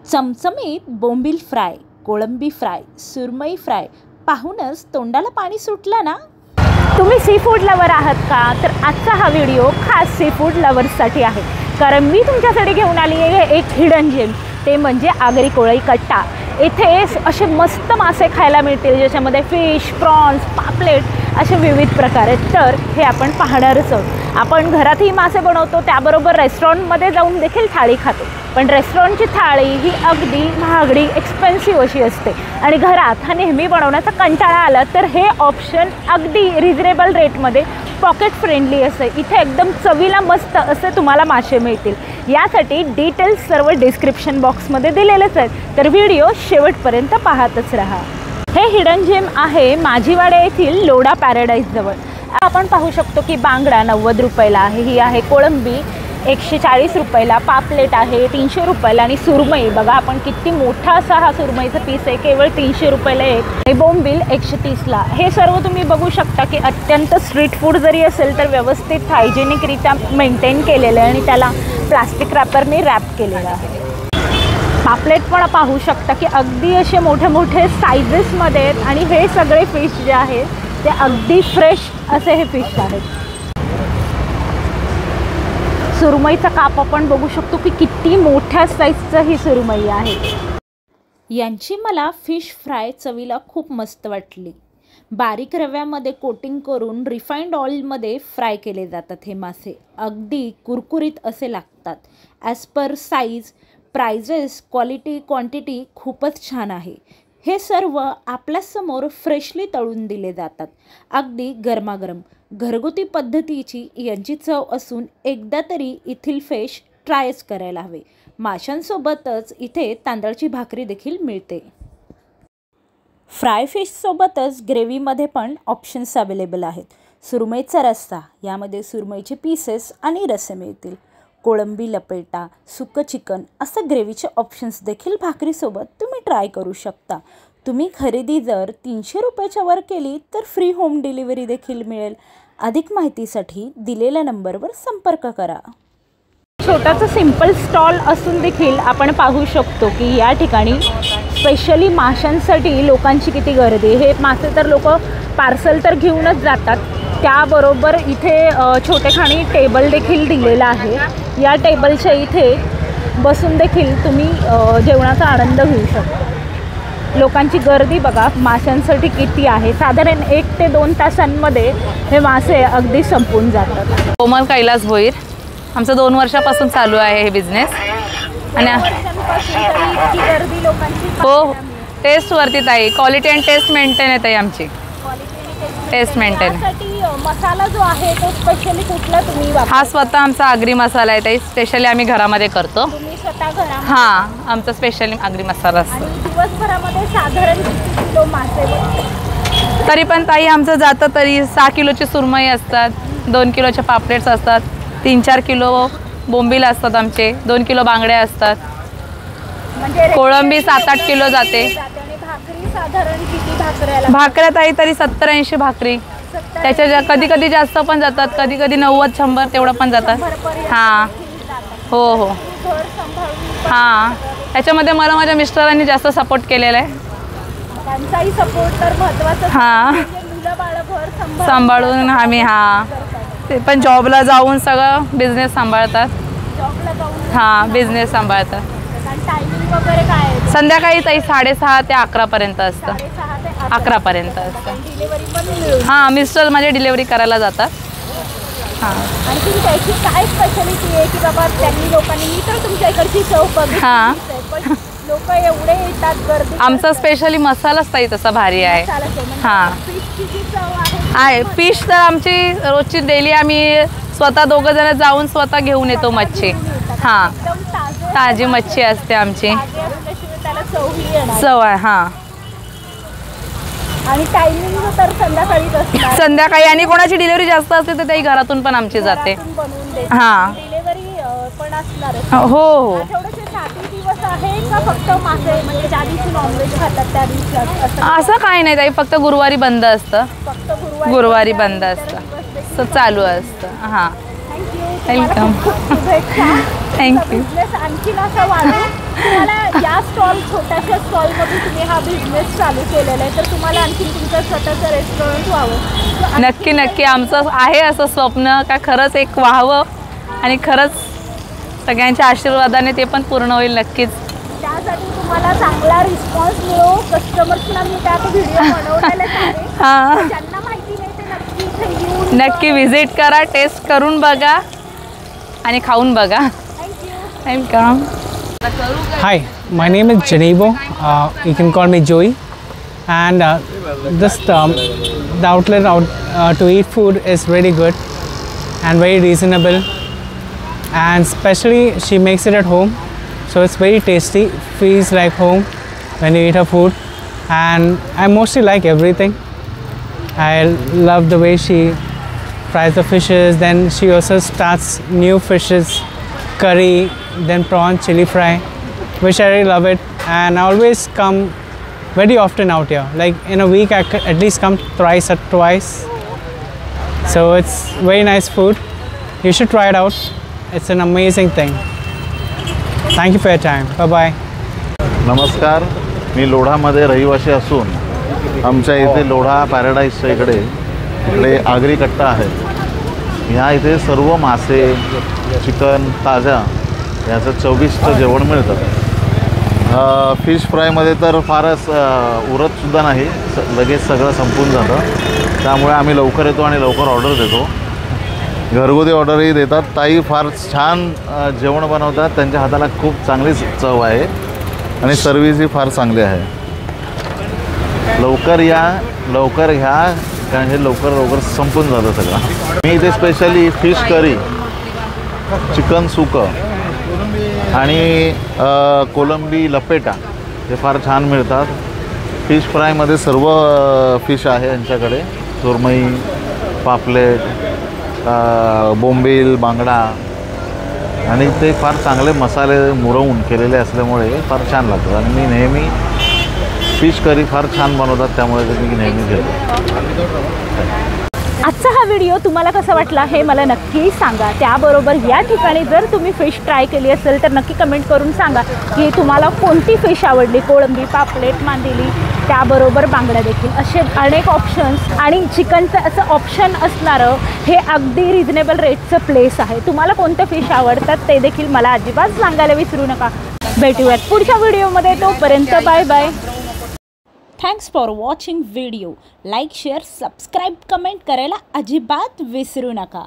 चमचमीत बोंबील फ्राय, कोळंबी फ्राय, सुरमई फ्राय पाहूनच तोंडाला पाणी सुटलं ना। तुम्ही सी फूड लवर आहात का? तर आजचा हा व्हिडिओ खास सी फूड लवर्ससाठी आहे, कारण मी तुमच्यासाठी घेऊन आली आहे एक हिडन जेम, ते म्हणजे आगरी कोळई कट्टा। इथे असे मस्त मासे खायला मिळतील, ज्याच्यामध्ये फिश, प्रॉन्स, पापलेट असे विविध प्रकार आहेत। तर हे आपण पाहणारच आहोत। आपण घरातही मासे बनवतो, त्याबरोबर रेस्टॉरंटमध्ये जाऊन देखील थाळी खातो, पण रेस्टॉरंटची थाळी ही अगदी महागडी, एक्सपेन्सिव्ह अशी असते आणि घरात हा नेहमी बनवण्याचा कंटाळा आला तर हे ऑप्शन अगदी रिजनेबल रेटमध्ये पॉकेट फ्रेंडली असे, इथे एकदम चवीला मस्त असे तुम्हाला मासे मिळतील। यासाठी डिटेल्स सर्व डिस्क्रिप्शन बॉक्समध्ये दिलेलेच आहेत, तर व्हिडिओ शेवटपर्यंत पाहतच राहा। हे हिडन जेम आहे माझीवाडा येथील लोढा पॅराडाईज जवळ। आपण पाहू शकतो की बांगडा 90 रुपयाला आहे, ही आहे कोळंबी 140 रुपयाला, पापलेट आहे 300 रुपयाला आणि सुरमई बघा आपण किती मोठा असा हा सुरमईचा पीस आहे, केवळ 300 रुपयाला एक। हे बोंबील 130ला। हे सर्व तुम्ही बघू शकता की अत्यंत स्ट्रीट फूड जरी असेल तर व्यवस्थित हायजेनिकरित्या मेंटेन केलेलं आहे आणि त्याला प्लास्टिक रॅपरने रॅप केलेलं आहे। पापलेट पण पाहू शकता की अगदी असे मोठे मोठे साइजेसमध्ये आहेत आणि हे सगळे फिश जे आहेत ते अगदी फ्रेश असे हे फिश आहेत। सुरमईचा काप आपण बघू शकतो की किती मोठ्या साईजचं ही सुरमई आहे। यांची मला फिश फ्राय चवीला खूप मस्त वाटली। बारीक रव्यामध्ये कोटिंग करून रिफाइंड ऑइलमध्ये फ्राय केले जातात हे मासे, अगदी कुरकुरीत असे लागतात। As per size, prices, quality, quantity खूपच छान आहे। हे सर्व आपल्यासमोर फ्रेशली तळून दिले जातात, अगदी गरमागरम। घरगुती पद्धतीची यांची चव असून एकदा तरी इथील फिश ट्रायच करायला हवे। माशांसोबतच इथे तांदळाची भाकरी देखील मिळते। फ्राय फिशसोबतच ग्रेव्हीमध्ये पण ऑप्शन्स अवेलेबल आहेत। सुरमईचा रस्सा, यामध्ये सुरमईचे पीसेस आणि रस्से मिळतील। कोळंबी लपेटा, सुकं चिकन असं ग्रेव्हीचे ऑप्शन्स देखील भाकरीसोबत तुम्ही ट्राय करू शकता। तुम्ही खरेदी जर 300 रुपयाच्या वर केली तर फ्री होम डिलिव्हरी देखील मिळेल। अधिक माहितीसाठी दिलेल्या नंबरवर संपर्क करा। छोटासा सिंपल स्टॉल असून देखील आपण पाहू शकतो की या ठिकाणी स्पेशली माशांसाठी लोकांची किती गर्दी। हे मासे तर लोक पार्सल तर घेऊनच जातात, त्याबरोबर इथे छोटेखानी टेबल देखील दिलेला आहे। या टेबलच्या इथे बसून देखील तुम्ही जेवणाचा आनंद घेऊ शकता। लोकांची गर्दी बघा माशांसाठी किती आहे, साधारण 1 ते 2 तासांमध्ये हे मासे अगदी संपून जातात। कोमल कैलास भोईर, आमचं 2 वर्षापासून चालू आहे हे बिझनेस आणि गर्दी लोकांची हो टेस्टवरती ताई, क्वालिटी अँड टेस्ट मेंटेन आहे ताई आमची। टेस्ट मेंटेन मसाला जो आहे तो स्पेशली कुठला तुम्ही हा स्वतः आमचा आगरी मसाला आहे ताई, स्पेशली आम्ही घरामध्ये करतो। तुम्ही स्वतः घरामध्ये? हां, आमचा स्पेशली आगरी मसाला असतो। दिवसभरामध्ये साधारण किती किलो मासे? तरी पण ताई आमचं जातं तरी 6 किलोची सुरमई असतात, 2 किलोचे पापलेट्स असतात, 3-4 किलो बोंबील असतात आमचे, 2 किलो बांगड्या असतात, म्हणजे कोळंबी 7-8 किलो जाते। साधारण किती भाकऱ्याला? भाकऱ्या ताई तरी 70-80 भाकरी, त्याच्या कधी कधी जास्त पण जातात, कधी कधी 90-100 तेवढं पण जातात। हां हो हो हां, त्याच्यामध्ये मला माझ्या मिस्टरांनी जास्त सपोर्ट केलेला आहे। त्यांचाही सपोर्ट तर महत्त्वाचा। हां, मुलं बाळ घर सांभाळून आम्ही हां ते पण जॉबला जाऊन सगळं बिझनेस सांभाळतात। जॉबला जाऊन हां बिझनेस सांभाळतात। टायमिंग वगैरे काय आहे? संध्याकाळी ताई 6:30 ते 11 पर्यंत असतं। 6:30 ते 11 पर्यंत असतं। डिलिव्हरी पण मिळून? हां, मिस्टर माझे डिलिव्हरी करायला जातात। हां, आणखी त्याची काय स्पेशालिटी आहे की बाबा त्यांनी लोकांनी, मी तर तुमच्या इकडची चव बघितली हां पण लोक एवढे येतात, गर्दी आमचा स्पेशली मसालाच ताई तसा भारी आहे। हां फिशची जी चव आहे, फिश तर आमची रोजची डेली आम्ही स्वतः 2 जण जाऊन स्वतः घेऊन येतो मच्छी। हां, ताजी मच्छी असते आमची, त्याला चवही येणार। चव आहे। हां, आणि टायमिंग तर संध्याकाळीच असणार? संध्याकाळी, आणि कोणाची डिलिव्हरी जास्त असते तर त्याही घरातून पण आमची जाते। हां डिलिव्हरी पण असणार? हो हो। आठवड्याचे 7 दिवस आहे का फक्त मासे, म्हणजे ज्या दिवशी नॉनव्हेज खातात त्या दिवशी? असं काही नाही ताई, फक्त गुरुवारी बंद असतं। फक्त गुरुवारी बंद असतं, चालू असतं। हां वेलकम। थँक्यू। बिझनेस आणखीन असा वाढू, तुम्हाला या ह्या स्टॉल छोट्याशा स्टॉलमध्ये तुम्ही हा बिझनेस चालू केलेला आहे, तर तुम्हाला आणखी तुमचं स्वतःचं रेस्टॉरंट व्हावं? नक्की नक्की आमचं आहे असं स्वप्न का खरंच एक व्हावं आणि खरंच सगळ्यांच्या आशीर्वादाने ते पण पूर्ण होईल नक्कीच. त्यासाठी तुम्हाला चांगला रिस्पॉन्स मिळो, कस्टमर्सना मी त्यात व्हिडिओ बनवलेले आहे. हां ज्यांना माहिती नाही ते नक्की इथे येऊन नक्की व्हिजिट करा, टेस्ट करून बघा आणि खाऊन बघा. Welcome. Hi, my name is Janibo. You can call me Joey. And the outlet to eat food is really good and very reasonable. And especially she makes it at home, so it's very tasty. Feels like home when you eat her food. And I mostly like everything. I love the way she fries the fishes. Then she also starts new fishes, curry, then prawn chili fry, which I really love it. And I always come very often out here, like in a week I at least come thrice or twice. So it's very nice food. You should try it out. It's an amazing thing. Thank you for your time. Bye bye. नमस्कार, मी लोढामध्ये रहिवासी असून आमच्या इथे लोढा पॅराडाईजच्या इकडे आगरी कट्टा आहे. ह्या इथे सर्व मासे, चिकन ताज्या याचं चविष्ट जेवण मिळतं. फिश फ्रायमध्ये तर फारच उरतसुद्धा नाही, लगेच सगळं संपून जातं. त्यामुळे आम्ही लवकर येतो आणि लवकर ऑर्डर देतो. घरगुती ऑर्डरही देतात. ताई फार छान जेवण बनवतात, त्यांच्या हाताला खूप चांगली चव आहे आणि सर्व्हिसही फार चांगली आहे. लवकर या, लवकर घ्या, कारण हे लवकर संपून जातं सगळं. मी इथे स्पेशली फिश करी, चिकन सुकं आणि कोलंबी लपेटा हे फार छान मिळतात. फिश फ्रायमध्ये सर्व फिश आहे यांच्याकडे, सुरमई, पापलेट, बोंबील, बांगडा आणि ते फार चांगले मसाले मुरवून केलेले असल्यामुळे फार छान लागतात. आणि मी नेहमी फिश करी फार छान बनवतात, त्यामुळे मी नेहमी घेतो. आजचा हा व्हिडिओ तुम्हाला कसा वाटला हे मला नक्की सांगा. त्याबरोबर या ठिकाणी जर तुम्ही फिश ट्राय केली असेल तर नक्की कमेंट करून सांगा की तुम्हाला कोणती फिश आवडली. कोळंबी, पापलेट, मांदेली, त्याबरोबर बांगडा देखील, असे अनेक ऑप्शन्स आणि चिकनचं असं ऑप्शन असणारं हे अगदी रिजनेबल रेटचं प्लेस आहे. तुम्हाला कोणतं फिश आवडतात ते देखील मला अजिबात सांगायला विसरू नका. भेटूयात पुढच्या व्हिडिओमध्ये, तोपर्यंत bye bye. Thanks for watching video. Like, share, subscribe, comment करायला अजिबात विसरू नका.